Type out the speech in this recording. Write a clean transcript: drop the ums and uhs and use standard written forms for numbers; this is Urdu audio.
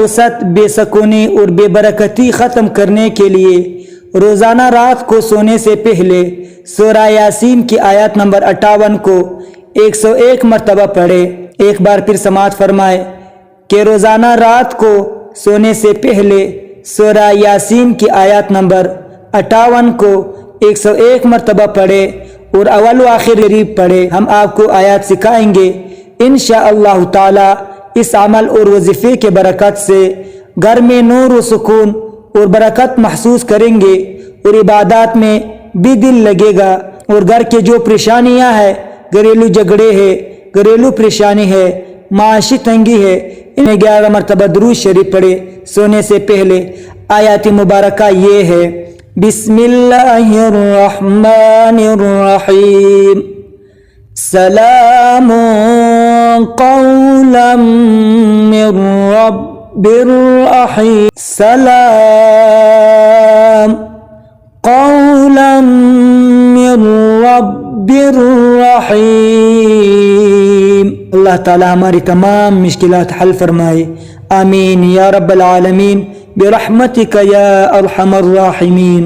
وسط بے سکونی اور بے برکتی ختم کرنے کے لیے روزانہ رات کو سونے سے پہلے سورہ یاسین کی آیت نمبر 58 کو 101 مرتبہ پڑھے۔ ایک بار پھر سماعت فرمائے کہ روزانہ رات کو سونے سے پہلے سورہ یاسین کی آیت نمبر 58 کو 101 مرتبہ پڑھے اور اول و آخر غریب پڑھے۔ ہم آپ کو آیات سکھائیں گے انشاءاللہ تعالی۔ اس عمل اور وظیفے کے برکت سے گھر میں نور و سکون اور برکت محسوس کریں گے اور عبادات میں بھی دل لگے گا، اور گھر کے جو پریشانیاں ہیں، گھریلو جھگڑے ہے، گھریلو پریشانی ہے، معاشی تنگی ہے، انہیں 11 مرتبہ درود شریف پڑھے سونے سے پہلے۔ آیات مبارکہ یہ ہے: بسم اللہ الرحمن الرحیم، سلام قولا من رب رحیم، سلام قولا من رب رحیم۔ اللہ تعالی ہماری تمام مشکلات حل فرمائے، آمین یا رب العالمین، برحمتک یا ارحم الراحمین۔